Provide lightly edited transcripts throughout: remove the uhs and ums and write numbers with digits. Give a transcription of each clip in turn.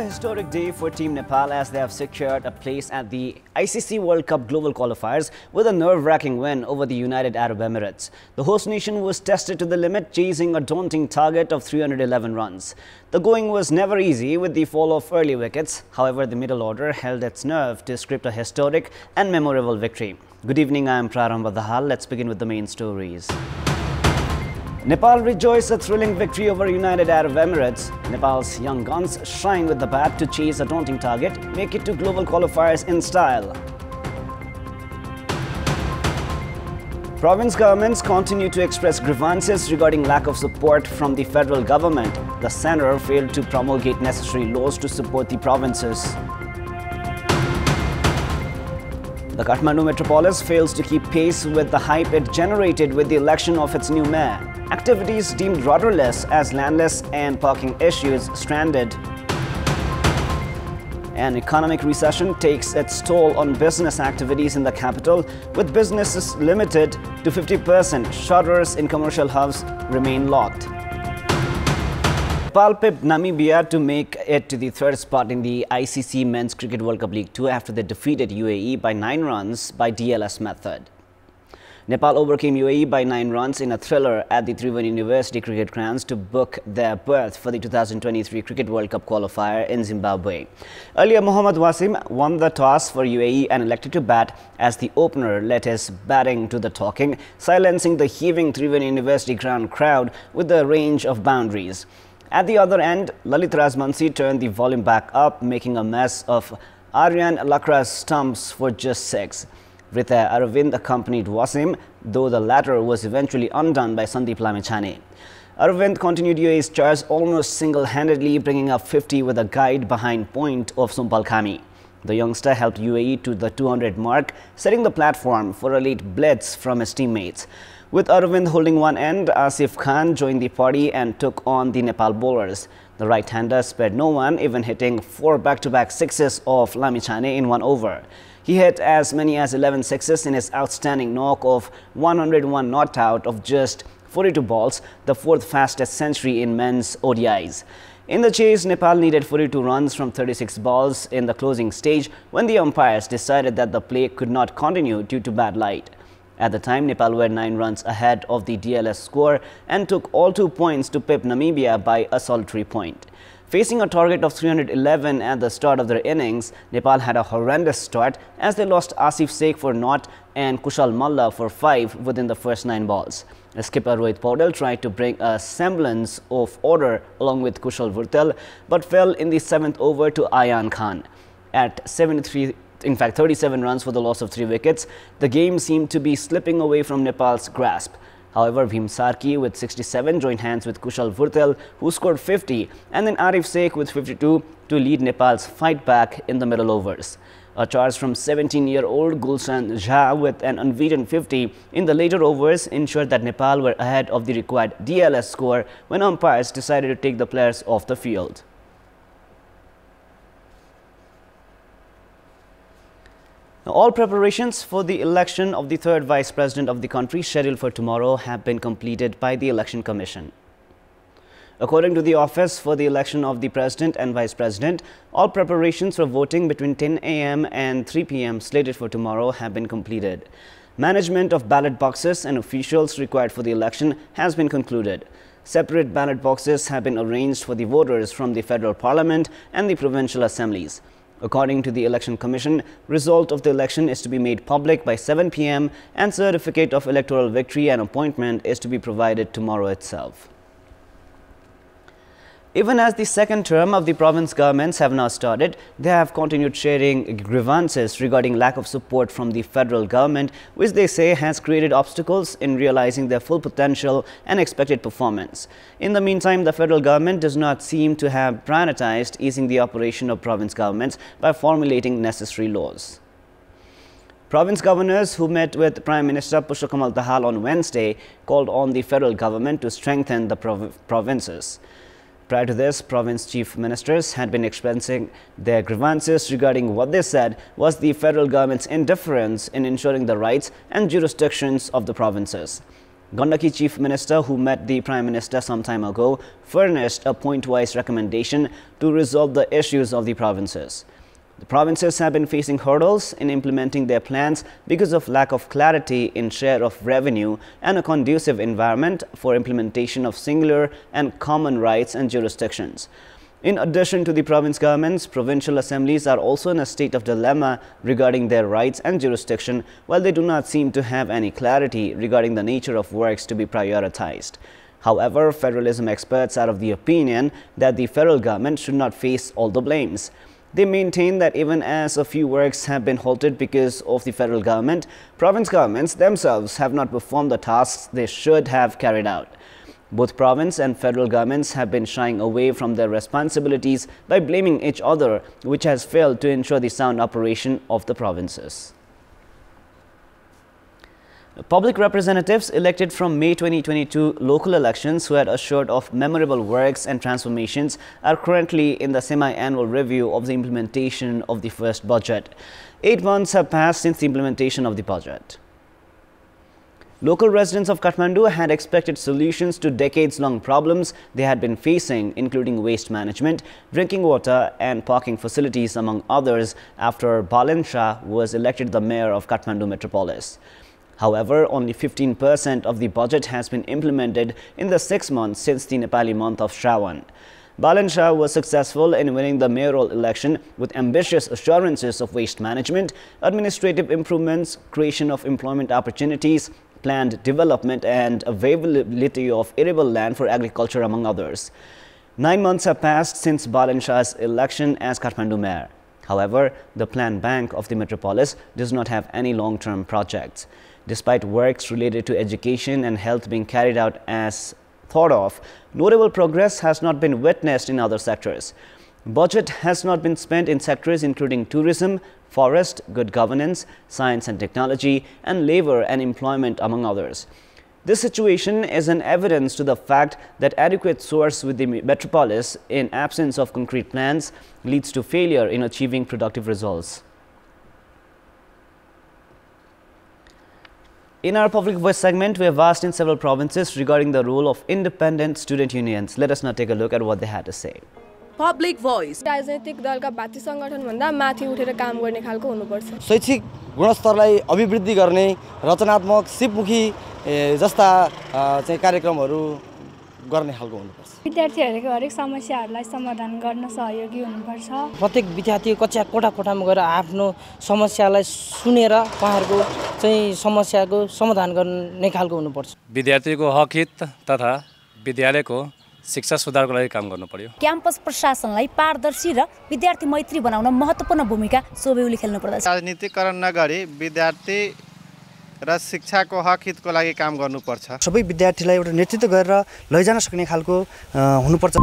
historic day for Team Nepal as they have secured a place at the ICC World Cup Global Qualifiers with a nerve-wracking win over the United Arab Emirates. The host nation was tested to the limit, chasing a daunting target of 311 runs. The going was never easy with the fall of early wickets. However, the middle order held its nerve to script a historic and memorable victory. Good evening, I am Prarambha Dahal. Let's begin with the main stories. Nepal rejoiced a thrilling victory over United Arab Emirates. Nepal's young guns shine with the bat to chase a daunting target, make it to global qualifiers in style. Province governments continue to express grievances regarding lack of support from the federal government. The centre failed to promulgate necessary laws to support the provinces. The Kathmandu metropolis fails to keep pace with the hype it generated with the election of its new mayor. Activities deemed rudderless as landless and parking issues stranded. An economic recession takes its toll on business activities in the capital, with businesses limited to 50%. Shutters in commercial hubs remain locked. Nepal pipped Namibia to make it to the third spot in the ICC Men's Cricket World Cup League 2 after they defeated UAE by 9 runs by DLS method. Nepal overcame UAE by 9 runs in a thriller at the Tribhuvan University Cricket Grounds to book their berth for the 2023 Cricket World Cup qualifier in Zimbabwe. Earlier, Mohammad Wasim won the toss for UAE and elected to bat as the opener led his batting to the talking, silencing the heaving Tribhuvan University ground crowd with a range of boundaries. At the other end, Lalit Rajmansi turned the volume back up, making a mess of Aryan Lakra's stumps for just 6. Rita Aravind accompanied Wasim, though the latter was eventually undone by Sandeep Lamichhane. Aravind continued UAE's charge almost single-handedly, bringing up 50 with a guide behind point of Sompal Khami. The youngster helped UAE to the 200 mark, setting the platform for a late blitz from his teammates. With Aravind holding one end, Asif Khan joined the party and took on the Nepal bowlers. The right-hander spared no one, even hitting 4 back-to-back sixes of Lamichhane in 1 over. He hit as many as 11 sixes in his outstanding knock of 101 not out of just 42 balls, the 4th fastest century in men's ODIs. In the chase, Nepal needed 42 runs from 36 balls in the closing stage when the umpires decided that the play could not continue due to bad light. At the time, Nepal were 9 runs ahead of the DLS score and took all 2 points to pip Namibia by a solitary point. Facing a target of 311 at the start of their innings, Nepal had a horrendous start as they lost Asif Sheikh for naught and Kushal Malla for 5 within the first 9 balls. The skipper Rohit Paudel tried to bring a semblance of order along with Kushal Vurtel, but fell in the 7th over to Ayan Khan. At 37 runs for the loss of 3 wickets, the game seemed to be slipping away from Nepal's grasp. However, Bhim Sarki with 67 joined hands with Kushal Vurtel, who scored 50, and then Arif Sheikh with 52 to lead Nepal's fight back in the middle overs. A charge from 17-year-old Gulshan Jha with an unbeaten 50 in the later overs ensured that Nepal were ahead of the required DLS score when umpires decided to take the players off the field. All preparations for the election of the 3rd Vice President of the country scheduled for tomorrow have been completed by the Election Commission. According to the Office for the Election of the President and Vice President, all preparations for voting between 10 a.m. and 3 p.m. slated for tomorrow have been completed. Management of ballot boxes and officials required for the election has been concluded. Separate ballot boxes have been arranged for the voters from the Federal Parliament and the provincial assemblies. According to the Election Commission, result of the election is to be made public by 7 p.m. and certificate of electoral victory and appointment is to be provided tomorrow itself. Even as the second term of the province governments have now started, they have continued sharing grievances regarding lack of support from the federal government, which they say has created obstacles in realizing their full potential and expected performance. In the meantime, the federal government does not seem to have prioritized easing the operation of province governments by formulating necessary laws. Province governors who met with Prime Minister Pushpakamal Dahal on Wednesday called on the federal government to strengthen the provinces. Prior to this, province chief ministers had been expressing their grievances regarding what they said was the federal government's indifference in ensuring the rights and jurisdictions of the provinces. Gandaki Chief Minister, who met the Prime Minister some time ago, furnished a point-wise recommendation to resolve the issues of the provinces. The provinces have been facing hurdles in implementing their plans because of lack of clarity in share of revenue and a conducive environment for implementation of singular and common rights and jurisdictions. In addition to the province governments, provincial assemblies are also in a state of dilemma regarding their rights and jurisdiction, while they do not seem to have any clarity regarding the nature of works to be prioritized. However, federalism experts are of the opinion that the federal government should not face all the blames. They maintain that even as a few works have been halted because of the federal government, province governments themselves have not performed the tasks they should have carried out. Both province and federal governments have been shying away from their responsibilities by blaming each other, which has failed to ensure the sound operation of the provinces. Public representatives elected from May 2022 local elections who had assured of memorable works and transformations are currently in the semi-annual review of the implementation of the first budget. 8 months have passed since the implementation of the budget. Local residents of Kathmandu had expected solutions to decades-long problems they had been facing, including waste management, drinking water and parking facilities, among others, after Balan Shah was elected the mayor of Kathmandu metropolis. However, only 15% of the budget has been implemented in the 6 months since the Nepali month of Shravan. Balan Shah was successful in winning the mayoral election with ambitious assurances of waste management, administrative improvements, creation of employment opportunities, planned development and availability of arable land for agriculture, among others. 9 months have passed since Balan Shah's election as Kathmandu mayor. However, the planned bank of the metropolis does not have any long-term projects. Despite works related to education and health being carried out as thought of, notable progress has not been witnessed in other sectors. Budget has not been spent in sectors including tourism, forest, good governance, science and technology, and labor and employment, among others. This situation is an evidence to the fact that adequate source with the metropolis in absence of concrete plans leads to failure in achieving productive results. In our public voice segment, we have asked in several provinces regarding the role of independent student unions. Let us now take a look at what they had to say. Public voice. राजनीतिक दलका भातृ संगठन भन्दा माथि उठेर काम गर्ने खालको हुनुपर्छ। शैक्षिक गुणस्तरलाई अभिवृद्धि गर्ने रचनात्मक सिपमुखी जस्ता चाहिँ कार्यक्रमहरू गर्ने खालको हुनुपर्छ। विद्यार्थीहरूको हरेक समस्याहरूलाई समाधान गर्न सहयोगी हुनुपर्छ। प्रत्येक विद्यार्थी कक्षा कोठामा गएर आफ्नो समस्यालाई सुनेर उहाँहरूको चाहिँ समस्याको समाधान गर्ने खालको हुनुपर्छ। विद्यार्थीको हक हित तथा विद्यालयको शिक्षा सुधारको लागि काम गर्नु पर्यो। क्याम्पस प्रशासनलाई पारदर्शी र विद्यार्थी मैत्री बनाउन महत्त्वपूर्ण भूमिका सोबेउले खेल्नु पर्दछ। राजनीतिकरण नगरी विद्यार्थी र शिक्षाको हक हितको लागि काम गर्नुपर्छ। सबै विद्यार्थीलाई एउटा नेतृत्व गरेर लैजान सक्ने खालको हुनुपर्छ।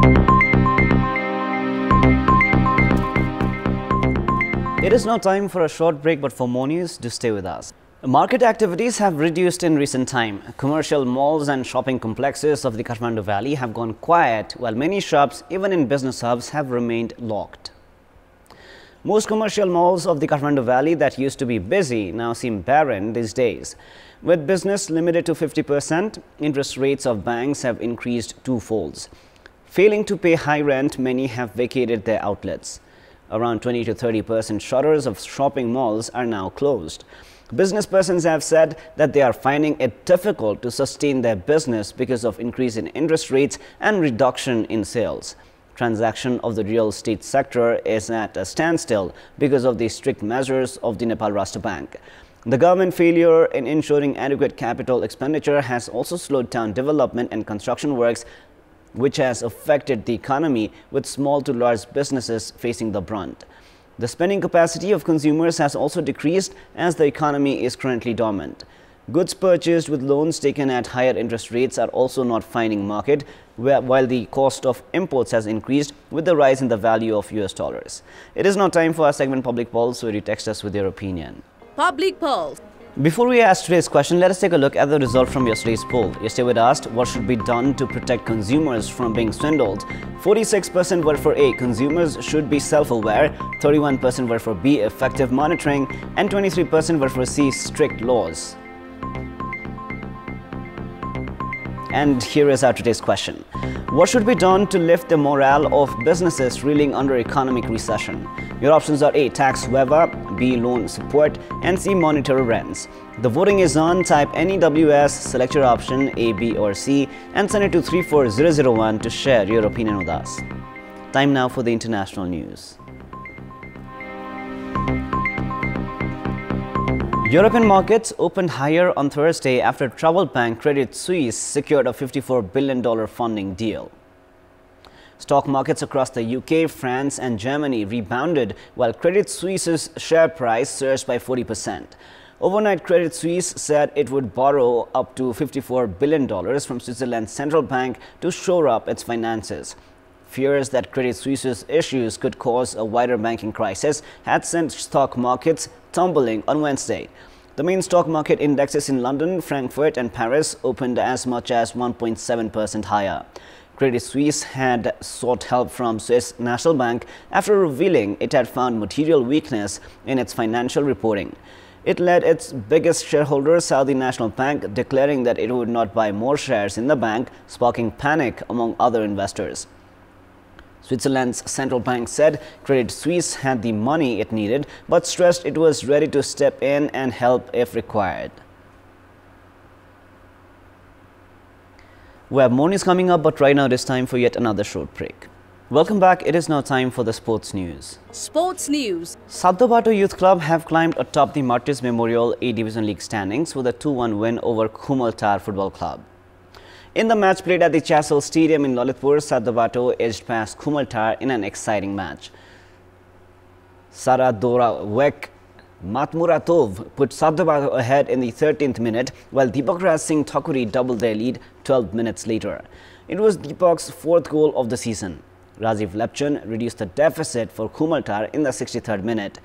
It is now time for a short break, but for more news, do stay with us. Market activities have reduced in recent time. Commercial malls and shopping complexes of the Kathmandu Valley have gone quiet, while many shops, even in business hubs, have remained locked. Most commercial malls of the Kathmandu Valley that used to be busy now seem barren these days. With business limited to 50%, interest rates of banks have increased twofolds. Failing to pay high rent, many have vacated their outlets. Around 20 to 30% shutters of shopping malls are now closed. Business persons have said that they are finding it difficult to sustain their business because of increase in interest rates and reduction in sales. Transaction of the real estate sector is at a standstill because of the strict measures of the Nepal Rashtra Bank. The government failure in ensuring adequate capital expenditure has also slowed down development and construction works, which has affected the economy, with small to large businesses facing the brunt. The spending capacity of consumers has also decreased as the economy is currently dormant. Goods purchased with loans taken at higher interest rates are also not finding market, while the cost of imports has increased with the rise in the value of US dollars. It is now time for our segment Public Pulse, where you text us with your opinion. Public Pulse. Before we ask today's question, let us take a look at the result from yesterday's poll. Yesterday we asked what should be done to protect consumers from being swindled. 46% were for A, consumers should be self-aware, 31% were for B, effective monitoring, and 23% were for C, strict laws. And here is our today's question. What should be done to lift the morale of businesses reeling under economic recession? Your options are A. Tax waiver, B. Loan support, and C. Monetary rents. The voting is on. Type NEWS, select your option A, B or C and send it to 34001 to share your opinion with us. Time now for the international news. European markets opened higher on Thursday after troubled bank Credit Suisse secured a $54 billion funding deal. Stock markets across the UK, France and Germany rebounded while Credit Suisse's share price surged by 40%. Overnight, Credit Suisse said it would borrow up to $54 billion from Switzerland's central bank to shore up its finances. Fears that Credit Suisse's issues could cause a wider banking crisis had sent stock markets tumbling on Wednesday. The main stock market indexes in London, Frankfurt and Paris opened as much as 1.7% higher. Credit Suisse had sought help from Swiss National Bank after revealing it had found material weakness in its financial reporting. It led its biggest shareholder, Saudi National Bank, declaring that it would not buy more shares in the bank, sparking panic among other investors. Switzerland's central bank said Credit Suisse had the money it needed, but stressed it was ready to step in and help if required. We have more news coming up, but right now it is time for yet another short break. Welcome back. It is now time for the sports news. Sports news. Sadhobato Youth Club have climbed atop the Martyrs Memorial A Division League standings with a 2-1 win over Kumaltar Football Club. In the match played at the Chasel Stadium in Lalitpur, Sadhobato edged past Kumaltar in an exciting match. Saradora Matmuratov put Sadhobato ahead in the 13th minute, while Deepak Raj Singh Thakuri doubled their lead 12 minutes later. It was Deepak's fourth goal of the season. Rajiv Lepchan reduced the deficit for Kumaltar in the 63rd minute.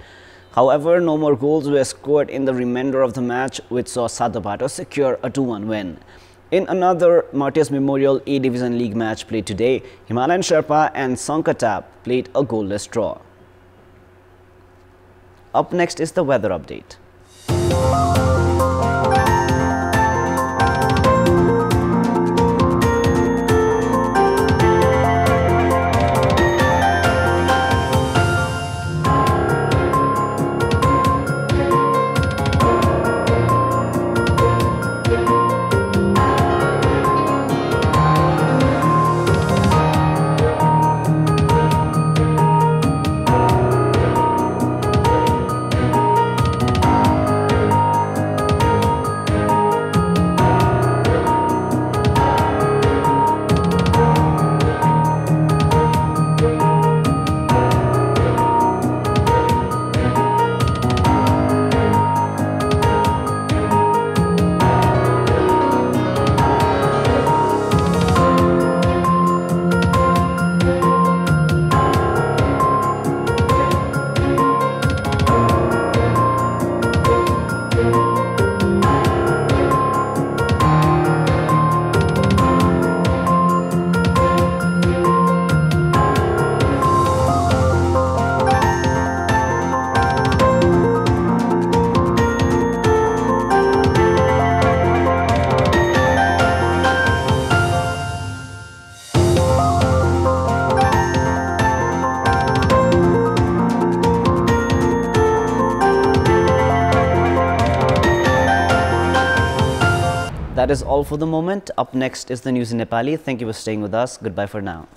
However, no more goals were scored in the remainder of the match, which saw Sadhobato secure a 2-1 win. In another Martyrs Memorial A Division League match played today, Himalayan Sherpa and Sankatap played a goalless draw. Up next is the weather update. That is all for the moment. Up next is the news in Nepali. Thank you for staying with us. Goodbye for now.